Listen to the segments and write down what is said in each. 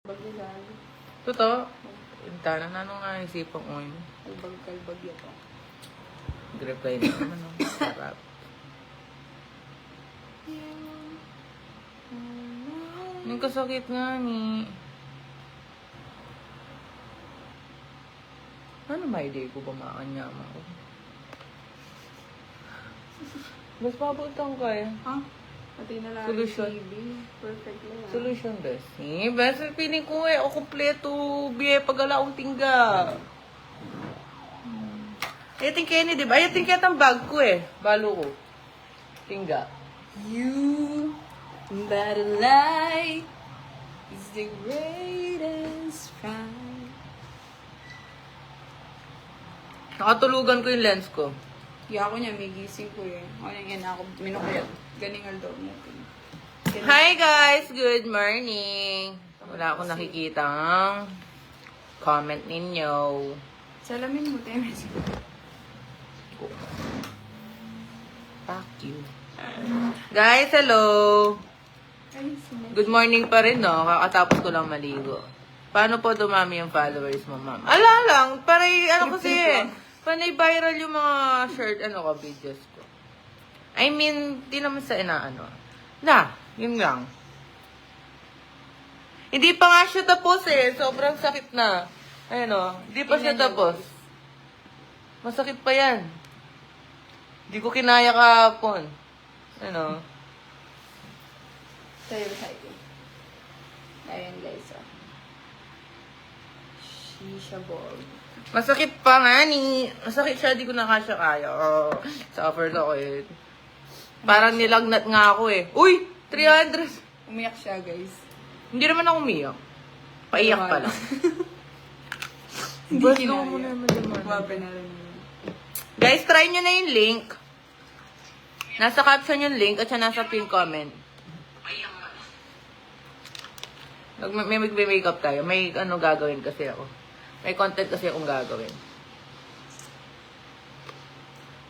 Bagilan. Totoo. Tanan na nung nga isipang ko yun. Kalbag ito. Reply na naman. No? Sarap. Yung kasakit nga ni. Ano ba idea ko ba makakanyama ko? Mas pabuntang ka eh. Ha? Pati na lang Solution. TV. Perfect lang. Solution best. Eh, best piling ko eh. O kompleto. Biye pag-alaong tingga. Ayating kayo ni, di ba? Ayating kayo ang bag ko eh. Balo ko. Tingga. You, that light is the greatest find. Nakatulugan ko yung lens ko. Iya ako niya, may gising ko eh. O yan ako, minukuyat. Ganingal daw mo. Hi guys! Good morning! Wala akong nakikitang comment ninyo. Salamin mo, Temes. Fuck you. Guys, hello! Ay, sinay. Good morning pa rin, no? Kakatapos ko lang maligo. Paano po dumami yung followers mo, ma'am? Ala lang! Paray, ano kasi eh. Panay viral yung mga shirt, videos ko. I mean, di naman sa inaano. Yun lang. Hindi pa nga siya tapos eh. Sobrang sakit na. Ayan o, hindi pa siya tapos. Masakit pa yan. Hindi ko kinaya kahapon. Ano? Tayo tayo. Ayan guys, oh. Shisha ball. Masakit pa nga ni. Masakit siya, di ko na kasya kaya. Oh, sa offers ako eh. Parang nilagnat nga ako eh. Uy! 300! Umiyak siya, guys. Hindi naman ako umiyak. Paiyak pa lang. Hindi Ba't kinaya. mo naman naman? Wabe na rin yun. Guys, try nyo na yung link. Nasa caption yung link at siya nasa pin comment. May mag-makeup tayo. May gagawin kasi ako. May content kasi akong gagawin.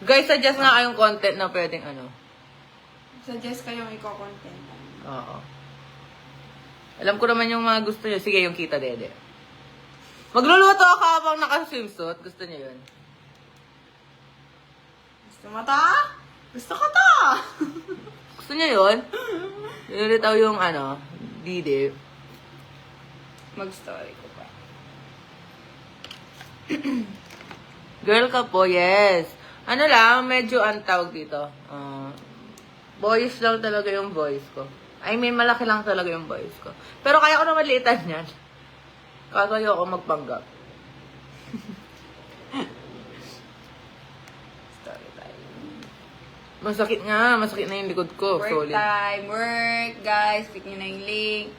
Guys, suggest nga kayong content na pwedeng Suggest kayong i-content. Oo. Alam ko naman yung mga gusto nyo. Sige, yung kita dede. Magluluto ako habang naka-swimsuit. Gusto nyo yun? Gusto mo ta? Gusto ko ta! Gusto nyo yun? Nilitaw yung didi. Mag-story ko pa. Girl ka po, yes. Ano lang, medyo antawag dito. Boyish lang talaga yung voice ko. I mean, malaki lang talaga yung voice ko. Pero kaya ko na maliitan yan. Kaso ayoko magpanggap. Story time. Masakit na yung likod ko. Work Solid. time. Work, guys. Click nyo na yung link.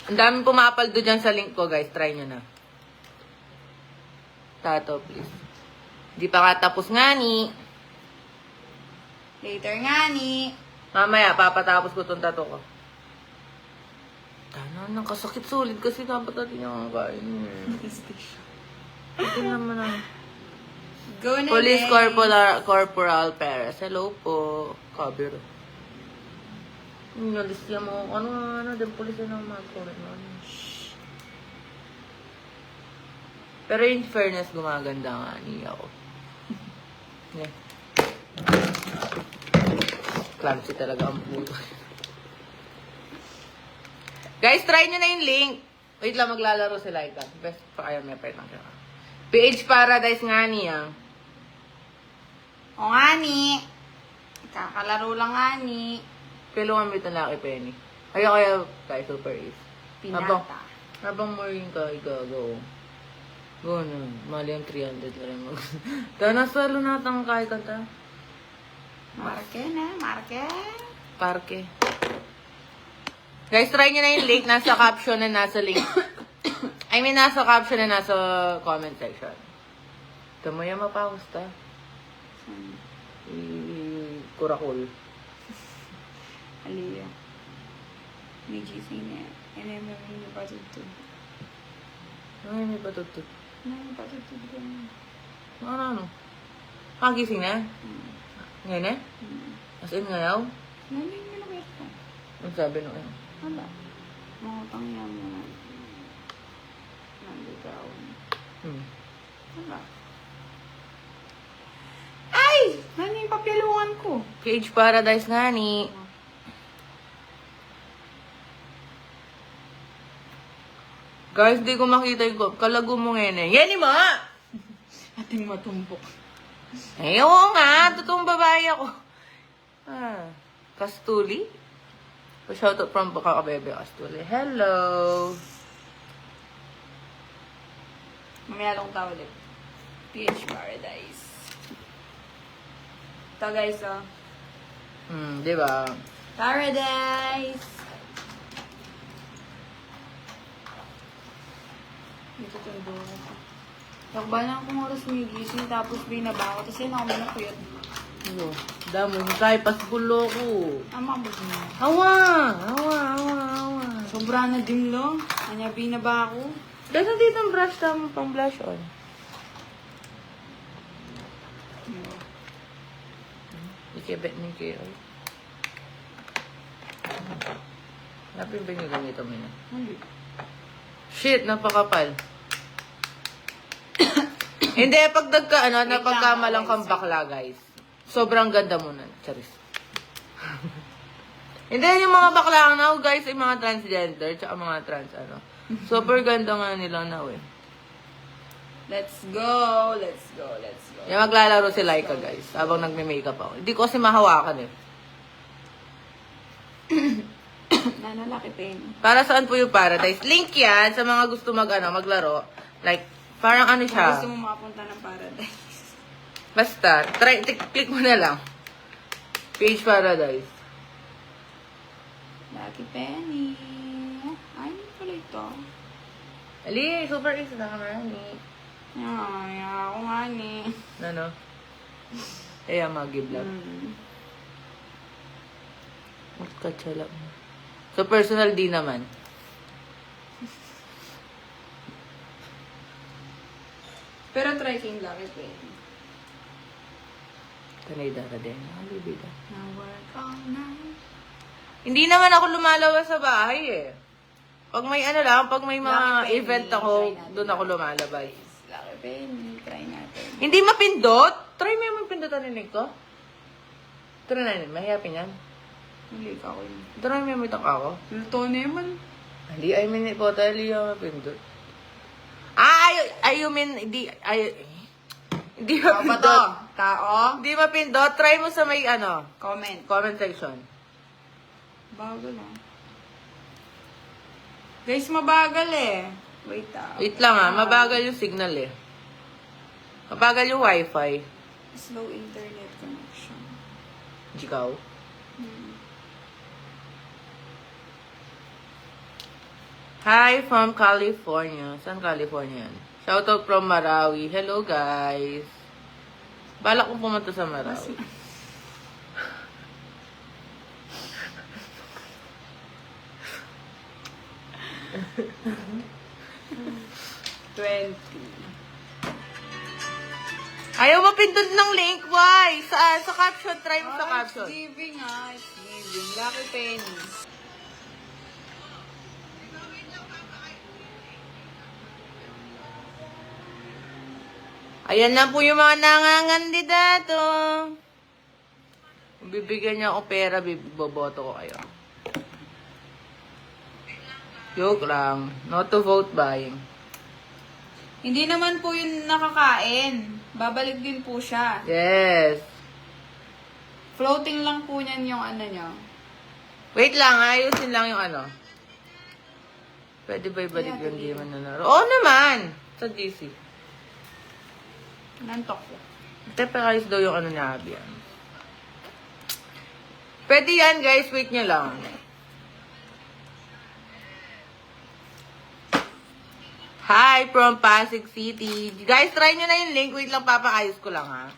Ang daming pumapaldo dyan sa link ko, guys. Try nyo na. Tato, please. Di pa nga tapos nga ni. Later nga ni. Mamaya, papatapos ko itong tato ko. Ano, nakasakit solid kasi dapat natin yung kain. Ito naman ang... Go na Police guys. Corporal Perez. Hello po. Kabiro. Nalis niya mo. Din police na mag-comment mo. Pero in fairness, gumaganda nga niya ako. Yeah. Clumsy talaga ang puto. Guys, try nyo na yung link. Wait lang, maglalaro si Laika. Best pa kayo may pwede lang siya. PH Paradise nga niya. O nga ni. Kakalaro lang nga ni. Kailangan mo itong Lucky Penny. Kaya tayo Super Ace. Pinata. Habang mo rin ka, igagaw. Go na. Mali ang 300 na rin mag... Tanasalo natang kaya ka ta. Marke na, marke. Parke. Guys, try nyo na yung link. Nasa caption na nasa link. I mean, nasa caption na nasa comment section. Ito mo yung mapaus ta. Kurakul. Aliya. May gising na. May patutod. Ay, may patutut. May patutod ka na. Ano? Kagising na? Ngayon eh? As in ngayaw? Namin mo na ko. Ang sabi nung Hala. Mga papilungan ko. Cage Paradise nga ni. Guys, di ko makita yung kalago mo ngayon eh. Yan mo! Ating matumbok. Eh, oo nga. Totoong babae ako. Kastuli? Pa-shoutout from Kakabebe Kastuli. Hello! Mamaya lang tao ulit. PH Paradise. Ito guys, oh. Di ba? Paradise! Dito tundo ko. Takba lang akong oras may gising, tapos binaba ko. Tapos yun ako manakuyot. Ano? Damo, tayo pasgulo ko. Tama ba niya? Hawa! Sobra na dim lo. Kanya binaba ako. Dahil dito ang brush tamo pang blush on. Ikibet ni kayo. Napin ba yung ganito mo na? Hindi. Shit, napakapal. Hindi, pag napagkamalang kang bakla, guys. Sobrang ganda mo na. Charis. Hindi, yung mga bakla now, guys, yung mga transgender, tsaka mga trans, super ganda nga nila now, eh. Let's go. Yung maglalaro si Laika, guys, habang nagme-makeup ako. Hindi ko kasi mahawakan, eh. Nanalaki pen. Para saan po yung Paradise? Link yan sa mga gusto maglaro. Like, parang ano Kung siya. gusto mo makapunta ng Paradise. Basta, click mo na lang. Page Paradise. Lucky Penny. Ay, hindi pala ito. Ali, super easy na kami. Ay, ako nga ni. Ano? Kaya mag-vlog. Magkatsala mo. So, personal di naman. Pero try king Lucky Penny. Tanay dara din. Nakabibida. Na-work all night. Hindi naman ako lumalawas sa bahay eh. Pag may pag may mga Lucky Penny, event ako, try natin. doon ako lumalabas. Lucky Penny, try natin. Hindi mapindot? Try mo yung mapindot ninig ko. Try na yun, mahihapin yan. Hindi ka ko yun. Try mo yung mitak ako. Luto naman. Hindi, I mean, po, tali yung mapindot. You mean, hindi Tao ba to? mapindot. Tao? Hindi mapindot. Try mo sa may, Comment. comment section. Bagal lang. Guys, mabagal eh. Wait ah. Wait lang mabagal yung signal eh. Mabagal yung wifi. Slow internet connection. Ikaw? Hi from California. Saan California yan? Shoutout from Marawi. Hello guys. Balak kong pumunta sa Marawi. Ayaw mapindot ng link. Why? Saan? Sa caption. Try mo sa caption. It's giving ah. It's giving. Lucky Penny. Ayan na po yung mga nangangandidato. Kung bibigyan niya ako pera, boboto ko kayo. Joke lang. Not to vote buying. Hindi naman po yun nakakain. Babalik din po siya. Yes. Floating lang po niyan yung ano nyo. Wait lang, ayusin lang yung Pwede ba ibalik yung game na naro? Oo naman! Sa GC. Nantok po. Tepekayos daw yung ni Abby. Pwede yan guys, wait nyo lang. Hi from Pasig City. Guys, try nyo na yung link. Wait lang, papaayos ko lang ha.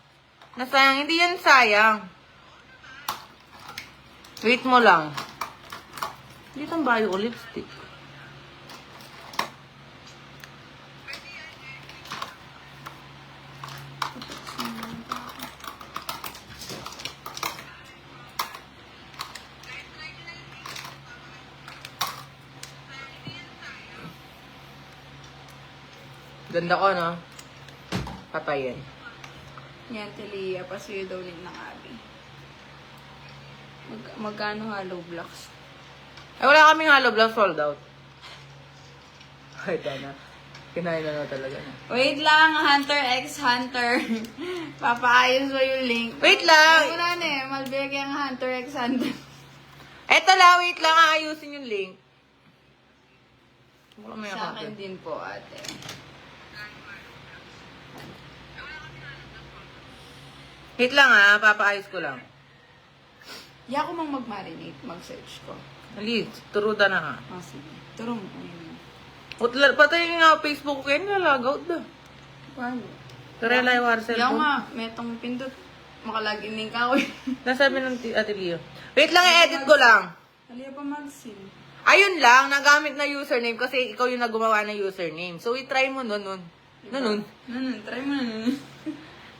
Nasayang, hindi yan sayang. Wait mo lang. Dito ang bayo ko, lipstick. Ganda ko, no? Patayin. Yan, Telia. Pasuyo daw link ng Abby. Magkano hollow blocks? Eh, wala kaming hollow block sold out. Ay, na. Kinain na talaga na. Wait lang, Hunter x Hunter. Papaayos mo yung link. Wait lang! Wala na eh. Malbigay ang Hunter x Hunter. Eto lang, wait lang. Aayusin yung link. Wala may Sa account. akin din po, ate. Wait lang papaayos ko lang. Di ako mang mag-marinate, mag-search ko. Alis, turuda na nga. Ah, sige. Turo mo. Ayun. Patayin nga Facebook ko kayo, nalagaw na. Paano? Karela yung Warcel Yaw ko. nga, metong pindot. Makalagin din ka ako. Nasabi ng Ate Leo. Wait lang, i-edit ko lang. Halika pa mag-sim. Ayun lang, nagamit na username kasi ikaw yung naggumawa ng username. So, i-try mo nun. Try mo na.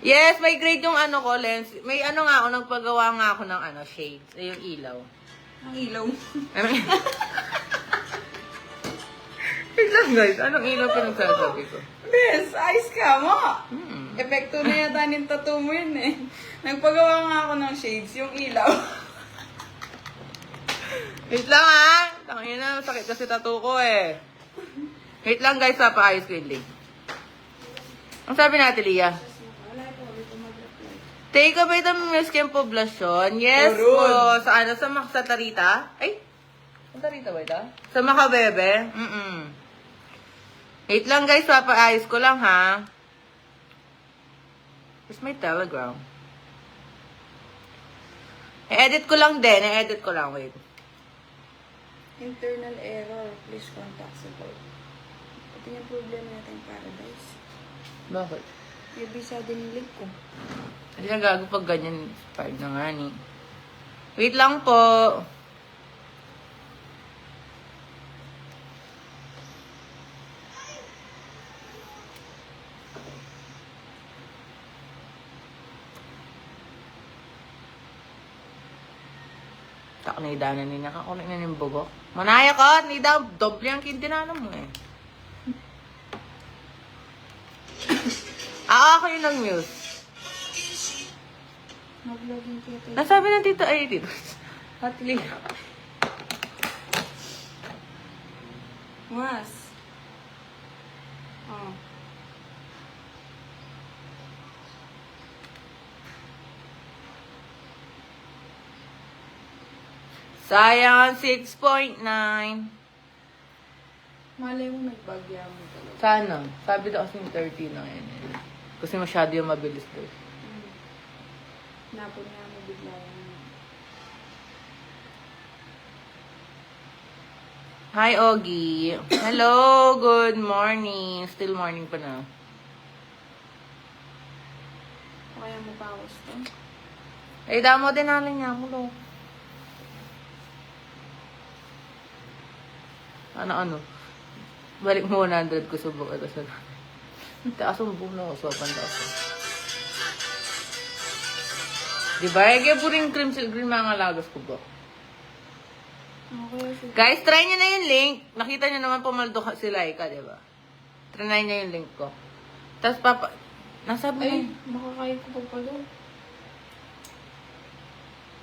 Yes, may grade yung ano ko, lens. May ano nga ako, nagpagawa nga ako ng shades. Yung ilaw. Ang ilaw. Wait lang guys, anong ilaw pinagsasabi ko? Bes, ayos ka mo. Hmm. Epekto na yata ng tattoo mo yun eh. Nagpagawa nga ako ng shades, yung ilaw. Wait lang Tangina na, sakit kasi tattoo ko eh. Wait lang guys, paayos ko yung link. Ang sabi natin, Lia? Take a vitamin skin poblasyon. Yes po. Sa sa Tarita? Ay, sa Tarita ba ito? Sa Makabebe? Wait lang guys, papaayos ko lang Here's my Telegram. I-edit ko lang din. I-edit ko lang. Wait. Internal error. Please contact support. Ito yung problema natin Paradise. Bakit? May bisa din yung link ko. Hindi na gago pag ganyan. Expired na nga ni. Wait lang po. Tak na idanan ni nakakunik na ng bugok. Manaya ka, nida, doble ang kintinano mo eh. Ako yung nag-mute. Mag-login kayo tayo. Nasabi ng tito, ay tito. Hatili. Was. Oh. Sayang, 6.9. Malay mo nagbagya mo talaga. Sana. Sabi daw kasi 30 na yun. Kasi masyado yung mabilis doon. Napon nga mo bigla yan. Hi, Ogie. Hello, good morning. Still morning pa na. Kaya mo pawas to? Ay, damo din namin niya ako, lo. Ano? Balik mo 100 ko subok ito sa... Taas mo buong na ako. Sopan taas ko. Diba? Kaya po rin cream silk green mga lagas ko ba? Okay, sige. Guys, try nyo na yung link. Nakita nyo naman pumaldo si Laika, diba? Try nyo yung link ko. Tapos nasabi Ay, mo. makakain ko pa pala.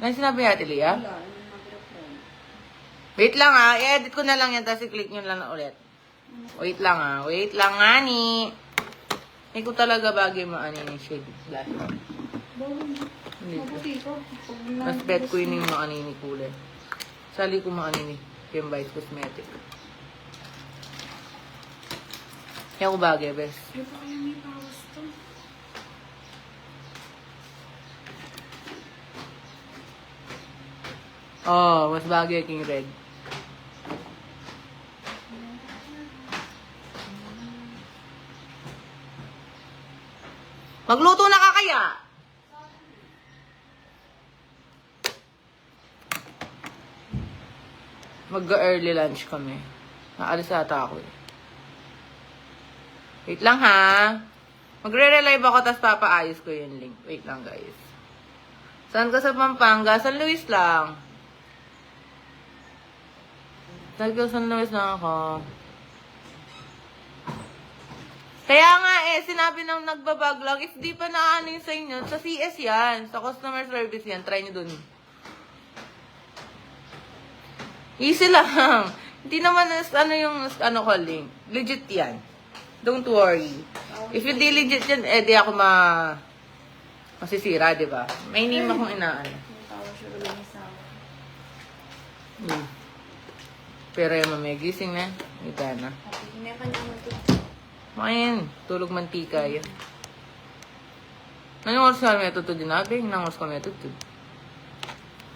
Ano sinabi natin, Lia? Wala, ano mag-reply. Wait lang i-edit ko na lang yan, tapos i-click nyo lang na ulit. Wait lang wait lang ni. Hindi ko talaga bagay yung shade. Blush. Bawal. Hindi ko. Mabuti ko. Mas bet ko yun yung maanini kulay. Sali ko maanini. Yung Vice Cosmetic. Kaya ko bagay, bes. Ay, pa kaya may pawas to. Oh, mas bagay king red. Magluto na ka kaya? Mag-early lunch kami. Naalis ata ako eh. Wait lang Magre-relive ako tapos papaayos ko yung link. Wait lang guys. Saan ka sa Pampanga? San Luis lang. San Luis lang ako. Kaya nga sinabi ng nagbabaglog, if di pa naano yun sa inyo, sa CS yan, sa customer service yan, try nyo dun. Easy lang. Hindi naman ano ko link. Legit yan. Don't worry. If hindi legit yan, di ako masisira, di ba? May name akong inaano. Tawa siya ulit sa Pero yung mamaya gising na. Ita na. Hindi pa niya matulog. Makain. Tulog mantika yan. Anong oras kami natutod din natin? Anong oras kami natutod?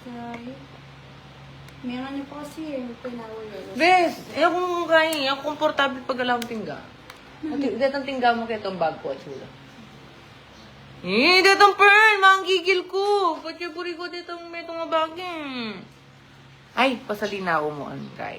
Sorry. Meron niyo po kasi pinawala. Bes, ako kung ako komportable pag alam tingga. Datang tingga mo kaya itong bag ko, chula. Datang pearl, manggigil ko. Pati puri ko ditong may itong bag. Ay, pasalina ako mo, guys.